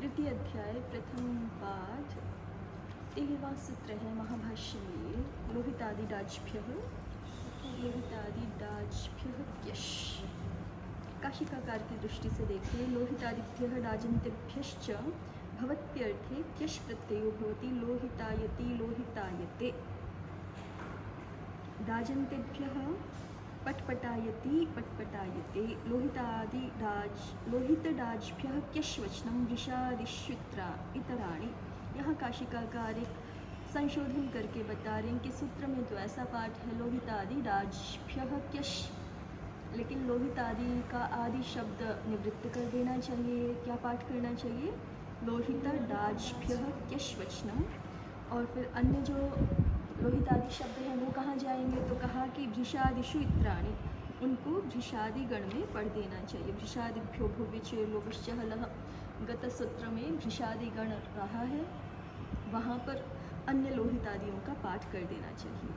तृतीय अध्याय प्रथम पाठ 13वां सूत्र है महाभाष्य में लोहितादिडाज्भ्यः यश। काशिकाकार की दृष्टि से देखिए, लोहितादिभ्यः डाजन्तेभ्यश्च भवत्यर्थे क्यश प्रत्ययो भवति लोहितायति लोहितायते। डाजन्तेभ्यः पटपटायति पटपटायते। लोहितडाज्भ्यः क्यश्वचनं वृषादिश्वित्रा इतराणि। यहाँ काशिकाकार एक संशोधन करके बता रहे हैं कि सूत्र में तो ऐसा पाठ है लोहितादि डाज्भ्यः क्यश, लेकिन लोहितादि का आदि शब्द निवृत्त कर देना चाहिए। क्या पाठ करना चाहिए? लोहितडाज्भ्यः क्यश्वचनं। और फिर अन्य जो लोहितादि शब्द हैं वो कहाँ जाएंगे? तो कहा कि भृषादिषु इत्राणि, उनको भृषादि गण में पढ़ देना चाहिए। भृषादिभ्यो भुव्यचे लोभश्च हलः, गत सूत्र में भृषादि गण रहा है, वहाँ पर अन्य लोहितादियों का पाठ कर देना चाहिए।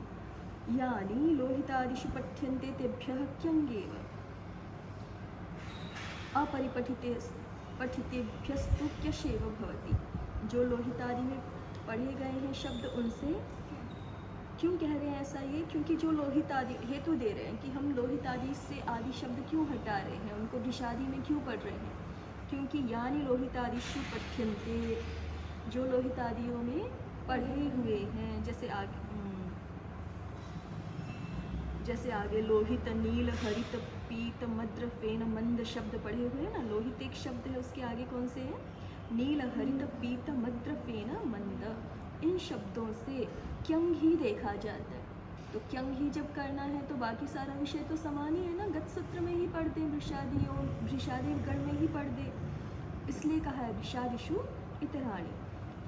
यानी लोहितादिषु पठ्यन्ते तेभ्यः क्यङ्गेव पठितेभ्यस्तु क्यशेव भवति। जो लोहितादि में पढ़े गए हैं शब्द, उनसे क्यों कह रहे हैं ऐसा? ये क्योंकि जो लोहितादि हेतु दे रहे हैं कि हम लोहितादि से आदि शब्द क्यों हटा रहे हैं, उनको भृषादि में क्यों पढ़ रहे हैं? क्योंकि यानी लोहितादिषु पठ्यन्ते, जो लोहितादियों में पढ़े हुए हैं, जैसे आगे लोहित नील हरित पीत मद्र फेन मंद शब्द पढ़े हुए हैं ना। लोहित एक शब्द है, उसके आगे कौन से हैं? नील हरित पीत मद्र फेन मंद। इन शब्दों से क्यंग ही देखा जाता है। तो क्यंग ही जब करना है तो बाकी सारा विषय तो समान ही है ना। गत सूत्र में ही पढ़ दे, भृषादि गण में ही पढ़ दे, इसलिए कहा है भृषादिषु इतराणि।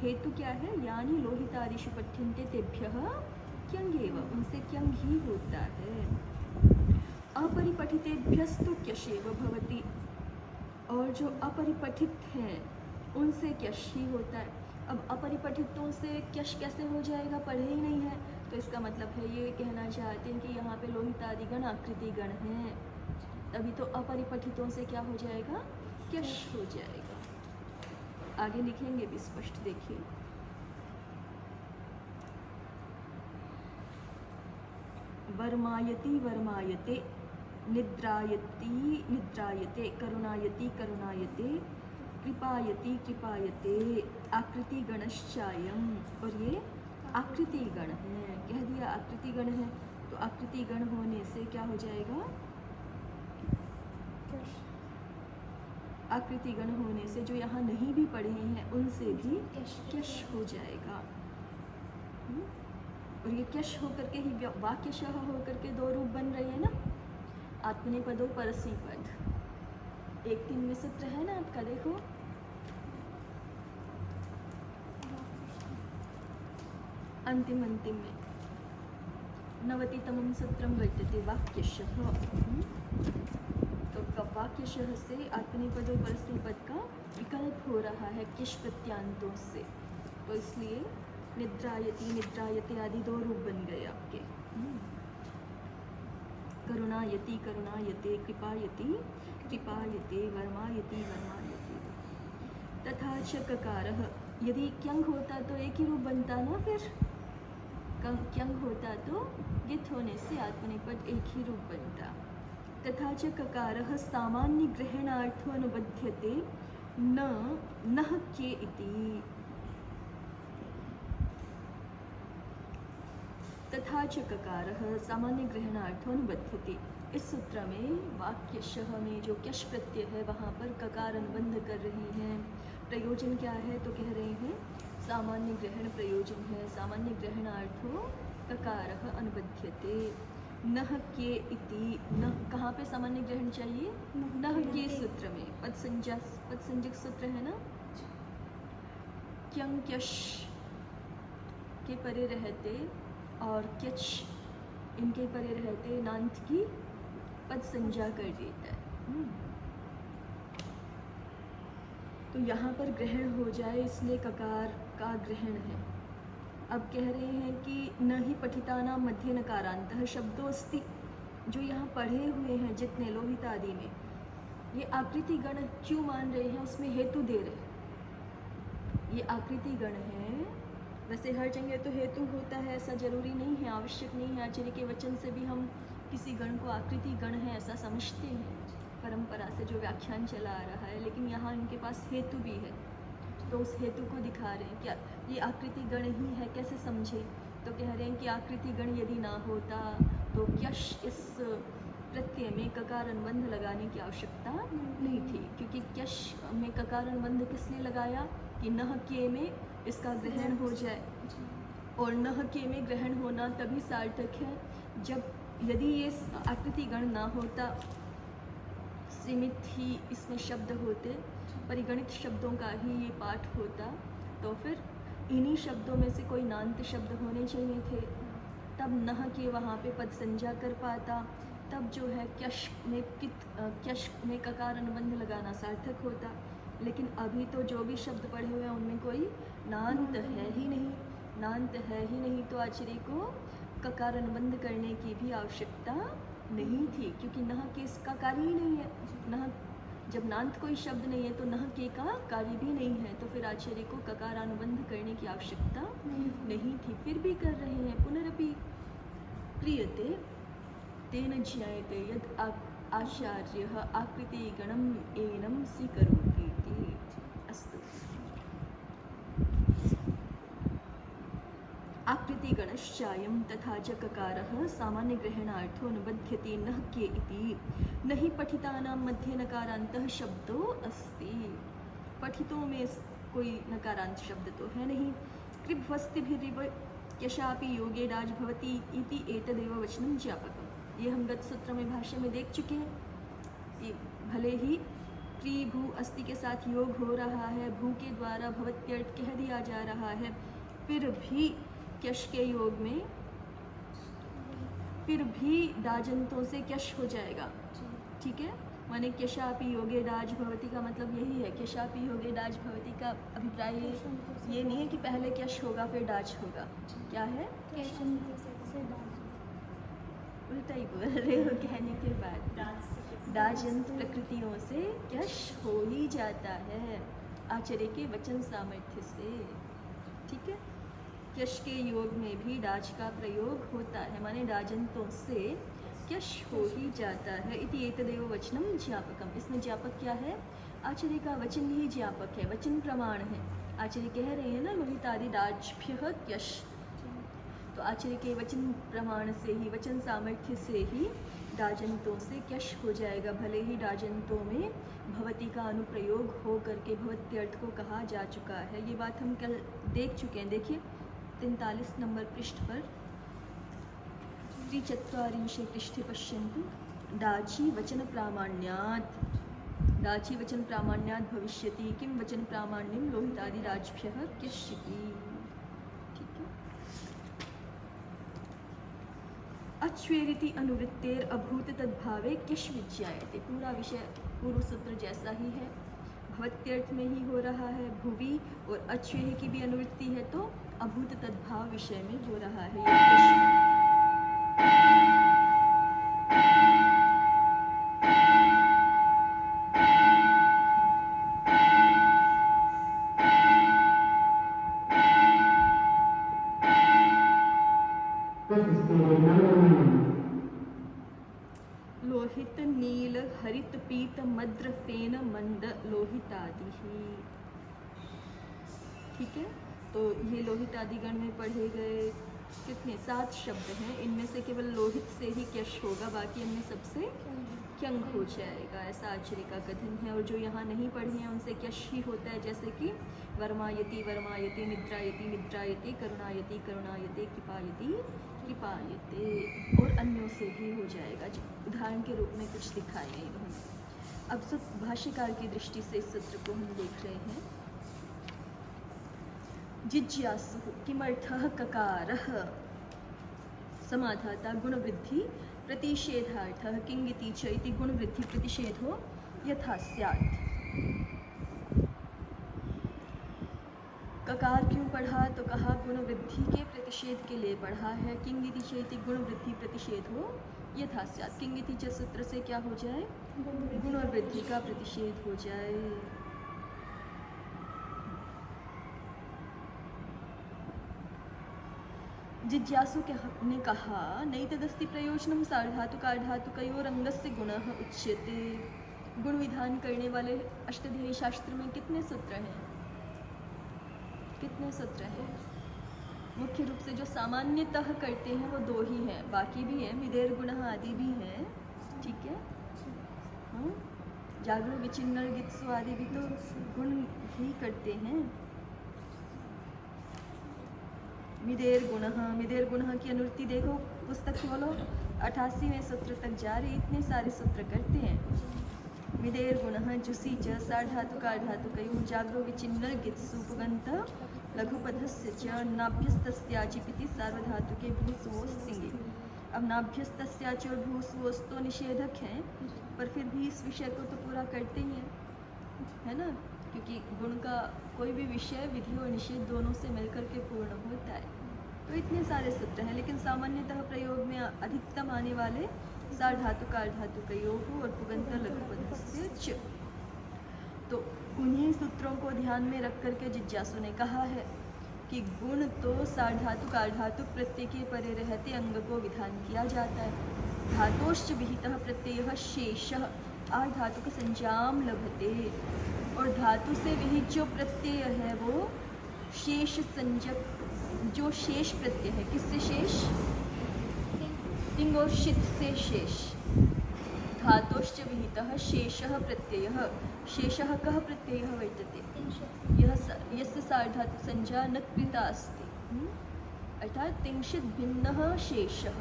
हेतु क्या है? यानी लोहितादिषु पठ्यन्ते तेभ्यः क्यंगेव, उनसे क्यंग ही होता है। अपरिपठितेभ्यस्तु क्यशेव भवति, और जो अपरिपठित हैं उनसे क्यश ही होता है। अब अपरिपठितों से क्यश कैसे हो जाएगा? पढ़े ही नहीं है। तो इसका मतलब है ये कहना चाहते हैं कि यहाँ पे लोहितादि गण आकृति गण हैं, तभी तो अपरिपठितों से क्या हो जाएगा? क्यश हो जाएगा। आगे लिखेंगे भी स्पष्ट, देखिए। वर्मायति वर्मायते, निद्रायति निद्रायते, करुणायति करुणायते, कृपायति कृपायते, आकृति गणश्चायम। और ये आकृति गण है, कह दिया आकृति गण है, तो आकृति गण होने से क्या हो जाएगा? आकृति गण होने से जो यहाँ नहीं भी पढ़े हैं उनसे भी क्यश हो जाएगा। और ये क्यश होकर के ही वाक्यशः होकर के दो रूप बन रहे हैं ना, आत्मनेपदो परस्मैपद। 1-3 में सूत्र है ना आपका, देखो। अंतिम में 90तमं सूत्रम वर्तते वाक्यशः। तो वाक्यशः से आत्मनेपदो परस्मैपद का विकल्प हो रहा है किश प्रत्यांतों से, तो इसलिए निद्रायति निद्रायते आदि दो रूप बन गए आपके। करुणायति करुणायते, कृपायति कृपायते, वर्मायति वर्मायते। तथा च ककारः, यदि क्यंग होता तो एक ही रूप बनता ना, फिर क्यंग होता तो गित होने से आत्मनेपद एक ही रूप बनता। तथा च ककारः सामान्य ग्रहणार्थो अनुबध्यते न नः के इति। तथा च ककारः सामान्य ग्रहणार्थो अनुबध्यते। इस सूत्र में वाक्यशः में जो क्यश प्रत्यय है वहाँ पर ककार अनुबंध कर रहे हैं। प्रयोजन क्या है? तो कह रहे हैं सामान्य ग्रहण प्रयोजन है। सामान्य ग्रहणार्थो ककारः अनुबध्यते। नह के इति, न कहाँ पे सामान्य ग्रहण चाहिए? नह के सूत्र में, पद संज्ञक सूत्र है ना। क्यं क्यश के परे रहते और क्यच इनके परे रहते नांत की पद संज्ञा कर देता है। तो यहाँ पर ग्रहण हो जाए इसलिए ककार का ग्रहण है। अब कह रहे हैं कि न ही पठितानां मध्ये नकारांतः शब्दोस्ति, जो यहाँ पढ़े हुए हैं जितने लोहित आदि में, ये आकृति गण क्यों मान रहे हैं, उसमें हेतु दे रहे हैं। ये आकृति गण है, वैसे हर जगह तो हेतु होता है, ऐसा जरूरी नहीं है, आवश्यक नहीं है। आचार्य के वचन से भी हम किसी गण को आकृति गण है ऐसा समझते हैं, परंपरा से जो व्याख्यान चला आ रहा है, लेकिन यहाँ इनके पास हेतु भी है, तो उस हेतु को दिखा रहे हैं। क्या ये आकृति गण ही है, कैसे समझे? तो कह रहे हैं कि आकृति गण यदि ना होता तो क्यश इस प्रत्यय में ककार अनुबंध लगाने की आवश्यकता नहीं थी, क्योंकि क्यश में ककार अनुबंध किसने लगाया कि नह के में इसका ग्रहण हो जाए, और नह के में ग्रहण होना तभी सार्थक है जब यदि ये आकृति गण ना होता, सीमित ही इसमें शब्द होते, परिगणित शब्दों का ही ये पाठ होता, तो फिर इन्हीं शब्दों में से कोई नान्त शब्द होने चाहिए थे, तब नह के वहाँ पे पद संज्ञा कर पाता, तब जो है क्यश में ककार अनुबंध लगाना सार्थक होता। लेकिन अभी तो जो भी शब्द पढ़े हुए हैं उनमें कोई नान्त है ही नहीं, नान्त है ही नहीं, तो आचार्य को ककार अनुबंध करने की भी आवश्यकता नहीं थी, क्योंकि नह के इसका कार्य ही नहीं है। नह जब नान्त कोई शब्द नहीं है तो नह के का कार्य भी नहीं है, तो फिर आचार्य को ककार अनुबंध करने की आवश्यकता नहीं थी, फिर भी कर रहे हैं। पुनरपि क्रियते तेन ज्ञायते यद आचार्यः आकृति गणम एनं स्वीकरोति। अस्तु, आकृति गणश्चायं तथा च ककारः सामान्य ग्रहणार्थो अनुबध्यते नह के इति। न हि पठितानां मध्ये नकारान्तः शब्दो अस्ति, पठितों में कोई नकारांत शब्द तो है नहीं। कृभ्वस्तिभिरिव यशापि योगे डाज भवति इति एतदेव वचनं ज्ञापकम्। ये हम गत सूत्र में भाष्य में देख चुके हैं कि भले ही प्री भू अस्थि के साथ योग हो रहा है, भू के द्वारा भवत्यर्थ कह दिया जा रहा है, फिर भी क्यश के योग में फिर भी डाजंतों से क्यश हो जाएगा। ठीक है, माने क्यशापि योगे डाज भवति का मतलब यही है। क्यशापि योगे डाज भवति का अभिप्राय ये नहीं है कि पहले क्यश होगा फिर डाज होगा। क्या है? उल्टा ही बोल रहे हो कहने के बाद। डाजंत प्रकृतियों से क्यश हो ही जाता है आचार्य के वचन सामर्थ्य से। ठीक है, क्यश के योग में भी डाज का प्रयोग होता है, माने डाजंतों से क्यश हो ही जाता है। इति एतदेव वचनम ज्ञापकम। इसमें ज्ञापक क्या है? आचार्य का वचन ही ज्ञापक है, वचन प्रमाण है। आचार्य कह रहे हैं ना लोहितादि डाजभ्यः क्यश, तो आचार्य के वचन प्रमाण से ही, वचन सामर्थ्य से ही डाजंतों से क्यश हो जाएगा, भले ही डाजंतों में भवती का अनुप्रयोग हो करके भवत्यर्थ को कहा जा चुका है। ये बात हम कल देख चुके हैं। देखिए 43 नंबर पृष्ठ पर 43 पृष्ठे पश्यन्तु। डाची वचन प्रामाण्यात्, डाची वचन प्रामाण्यात् भविष्यति किं वचन प्रामाण्यं लोहितादि डाजभ्यः क्यश्चिति। ठीक है, अच्वेरिति अनुवृत्तेर अभूत तद्भावे क्यश विज्ञायते। पूरा विषय पूर्व सूत्र जैसा ही है, भवत्यर्थ में ही हो रहा है, भुवि और अच्वेह की भी अनुवृत्ति है, तो अभूत तद्भाव विषय में हो रहा है ये क्यश। लोहित नील हरित पीत मद्र फेन मंद लोहितादि ही। ठीक है, तो ये लोहितादि गण में पढ़े गए कितने 7 शब्द हैं, इनमें से केवल लोहित से ही क्यश होगा, बाकी इनमें सबसे क्यंग हो जाएगा, ऐसा आचार्य का कथन है। और जो यहाँ नहीं पढ़े हैं उनसे क्यश ही होता है, जैसे कि वर्मायति वर्मायति, निद्रायति निद्रायति, करुणायति करुणायति, कृपायति कृपायते, और अन्यों से भी हो जाएगा। उदाहरण के रूप में कुछ दिखाए हैं इन्होंने। अब भाष्यकार की दृष्टि से इस सूत्र को हम देख रहे हैं। जिज्ञासु किमर्थः ककारः समाधाता गुणवृद्धि प्रतिषेधार्थः किंगिति च इति गुणवृद्धि प्रतिषेधो यथा स्यात्। ककार क्यों पढ़ा, तो कहा गुणवृद्धि के प्रतिषेध के लिए पढ़ा है। किंगिति च इति गुणवृद्धि प्रतिषेधो यथा स्यात्। किंगिति च सूत्र से क्या हो जाए, गुण और वृद्धि का प्रतिषेध हो जाए। जिज्ञासु ने कहा नहीं तदस्ति प्रयोजनम सार्धातुकार्धातुकयोरंगस्य गुणः उच्यते। गुण विधान करने वाले अष्टाध्यायी शास्त्र में कितने सूत्र हैं, कितने सूत्र हैं? मुख्य रूप से जो सामान्यतः करते हैं वो 2 ही हैं, बाकी भी हैं, विदेर गुण आदि भी हैं, ठीक है। हाँ, जागरो विचिन्नल गित्सु आदि भी तो गुण ही करते हैं। मिदेर गुण की अनुवृत्ति देखो, पुस्तक खोलो, 88वें सूत्र तक जा रहे, इतने सारे सूत्र करते हैं। मिदेर गुण जुसी च सार्धातुकार्धातुकयोः जागरो विचिन्नल गित्सु पुगन्त लघुपधस्य च नाभ्यस्तस्याचिपिति सार्वधातुके भूसुवोस्तिंगे। अब नाभ्यस्तस्याच और भूसुवोस् तो निषेधक हैं, पर फिर भी इस विषय को तो पूरा करते ही हैं, है ना, क्योंकि गुण का कोई भी विषय विधि और निषेध दोनों से मिलकर के पूर्ण होता है। तो इतने सारे सूत्र हैं, लेकिन सामान्यतः प्रयोग में अधिकतम आने वाले सार्धातुकार्धातुकयोः और पुगन्त लघुपधस्य च। तो उन्हीं सूत्रों को ध्यान में रख करके जिज्ञासु ने कहा है कि गुण तो सार्धातुक आर्धातुक प्रत्यय के परे रहते अंग को विधान किया जाता है। धातोश्च विहितः प्रत्ययः शेषः आर्धातुक संज्ञाम लभते, और धातु से विहित जो प्रत्यय है वो शेष संज्ञक, जो शेष प्रत्यय है, किससे शेष, तिंग और शित से शेष। धातोश्च विहितः शेषः प्रत्ययः, शेषः कः प्रत्ययः वर्तते, यस्य सार्धातुक संज्ञा न कृता अस्ति, अर्थात तिंशित भिन्नः शेषः।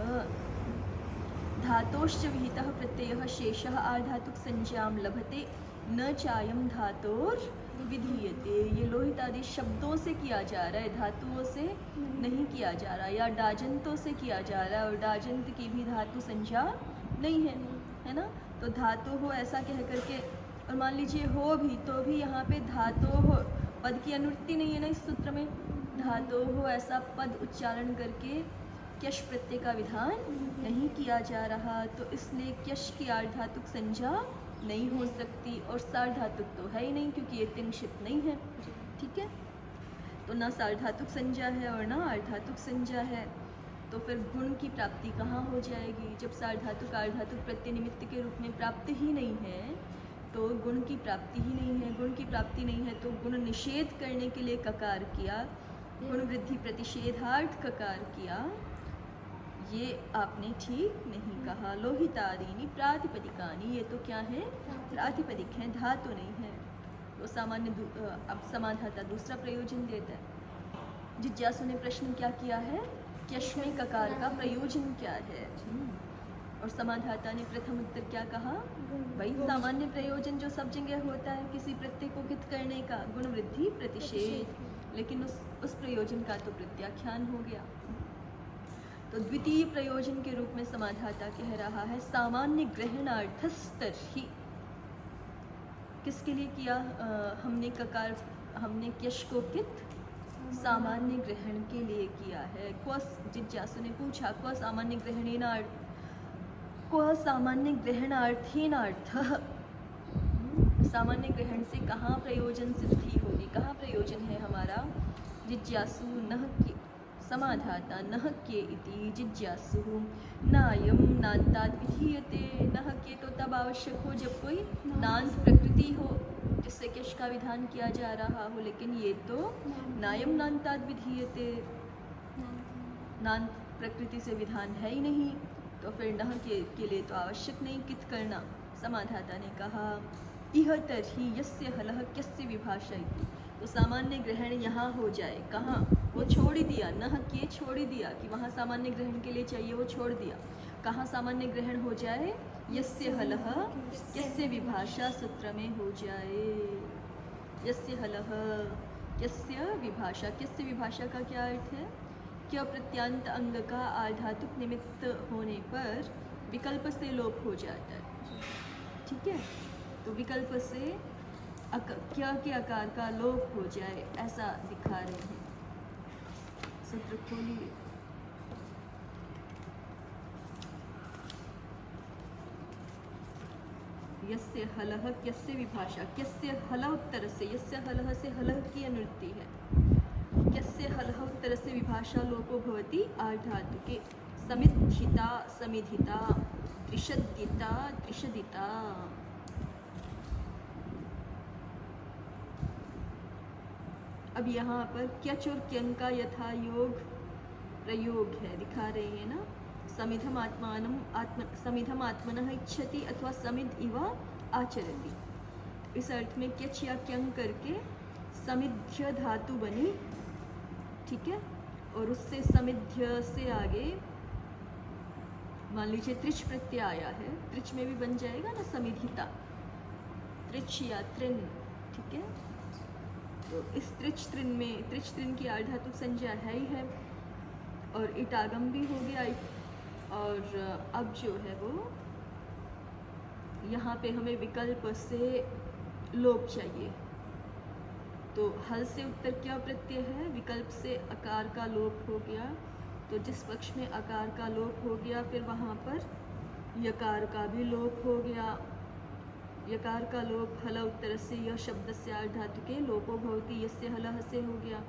धातोश्च विहितः प्रत्ययः शेषः आर्धातुक संज्ञां लभते, न चायं धातोर विधीयते। ये लोहित आदि शब्दों से किया जा रहा है, धातुओं से नहीं किया जा रहा, या डाजंतों से किया जा रहा है, और डाजंत की भी धातु संज्ञा नहीं है, है ना। तो धातु हो ऐसा कह करके, और मान लीजिए हो भी, तो भी यहाँ पे धातु हो पद की अनुवृत्ति नहीं है ना इस सूत्र में। धातु हो ऐसा पद उच्चारण करके क्यश प्रत्यय का विधान नहीं किया जा रहा, तो इसलिए क्यश की आर्धातुक संज्ञा नहीं हो सकती, और सार्धातुक तो है ही नहीं क्योंकि ये तिंशित नहीं है, ठीक है। तो ना सार्धातुक संज्ञा है और ना आर्धातुक संज्ञा है, तो फिर गुण की प्राप्ति कहाँ हो जाएगी। जब सार्धातुक आर्धातुक प्रत्यय निमित्त के रूप में प्राप्ति ही नहीं है, तो गुण की प्राप्ति ही नहीं है। गुण की प्राप्ति नहीं है तो गुण निषेध करने के लिए ककार किया, गुण वृद्धि प्रतिषेधार्थ ककार किया, ये आपने ठीक नहीं कहा। लोहितादीनि प्रातिपदिकानि, ये तो क्या है, प्रातिपदिक हैं, धातु नहीं है। तो सामान्य अब समाधाता दूसरा प्रयोजन देता है। जिज्ञासु ने प्रश्न क्या किया है, क्यश में ककार का प्रयोजन क्या है, और समाधाता ने प्रथम उत्तर क्या कहा, भाई सामान्य प्रयोजन जो सब जगह होता है किसी प्रत्यय को हित करने का, गुण वृद्धि प्रतिषेध, लेकिन उस प्रयोजन का तो प्रत्याख्यान हो गया। तो द्वितीय प्रयोजन के रूप में समाधाता कह रहा है सामान्य ग्रहणार्थस्तर्हि। किसके लिए किया हमने ककार, हमने क्यश को कित, सामान्य ग्रहण के लिए किया है। जिज्ञासु ने पूछा क्व सामान्य ग्रहणेनार्थ, क्व सामान्य ग्रहणार्थेनार्थः, सामान्य ग्रहण से कहाँ प्रयोजन सिद्धि होगी, कहाँ प्रयोजन है हमारा। जिज्ञासु नह के, समाधाता नह के इति जिज्ञासु नायम नान्ताद विधीयते। नह के तो तब आवश्यक हो जब कोई नान्त प्रकृति हो जिससे क्यश का विधान किया जा रहा हो, लेकिन ये तो नायम नान्ताद विधीयते, नान्त प्रकृति से विधान है ही नहीं, तो फिर नह के लिए तो आवश्यक नहीं कित करना। समाधाता ने कहा इह तर्हि यस्य हलः क्यस्य विभाषा इति। तो सामान्य ग्रहण यहाँ हो जाए, कहाँ, वो छोड़ ही दिया, नह के छोड़ ही दिया कि वहाँ सामान्य ग्रहण के लिए चाहिए, वो छोड़ दिया। कहाँ सामान्य ग्रहण हो जाए, यस्य हलः यस्य विभाषा सूत्र में हो जाए। यस्य हलः यस्य विभाषा, किससे विभाषा का क्या अर्थ है, क्या प्रत्यांत अंग का आधातुक निमित्त होने पर विकल्प से लोप हो जाता है। ठीक है, तो विकल्प से क्या के आकार का लोप हो जाए, ऐसा दिखा रहे हैं। सूत्र खोलिए। यस्य हलः क्यस्य विभाषा, क्यस्य हलः उत्तर से, यस्य हलः से हलः की अनुवृत्ति है। क्यस्य हलः उत्तर से विभाषा लोपो भवति आर्धातुके। समिद्धिता समिधिता, त्रिशदिता त्रिशदिता। अब यहाँ पर क्यच और क्यं का यथा योग प्रयोग है, दिखा रहे हैं ना। समिधम आत्मनः इच्छति अथवा समिध इव आचरति। इस अर्थ में क्यच या क्यं करके समिध्य धातु बनी, ठीक है, और उससे समिध्य से आगे मान लीजिए त्रिच प्रत्यय आया है, त्रिच में भी बन जाएगा ना समिधिता, त्रिच या त्रिन, ठीक है। तो इस त्रिच त्रिन में, त्रिच त्रिन की आर्धातुक संज्ञा है ही है, और इटागम भी हो गया। और अब जो है वो यहाँ पे हमें विकल्प से लोप चाहिए। तो हल से उत्तर क्या प्रत्यय है, विकल्प से आकार का लोप हो गया। तो जिस पक्ष में आकार का लोप हो गया, फिर वहाँ पर यकार का भी लोप हो गया। यकार का लोप हल उत्तर से, यह शब्द से आर्धातुके लोपो भवति, यस्य हलः से हो गया।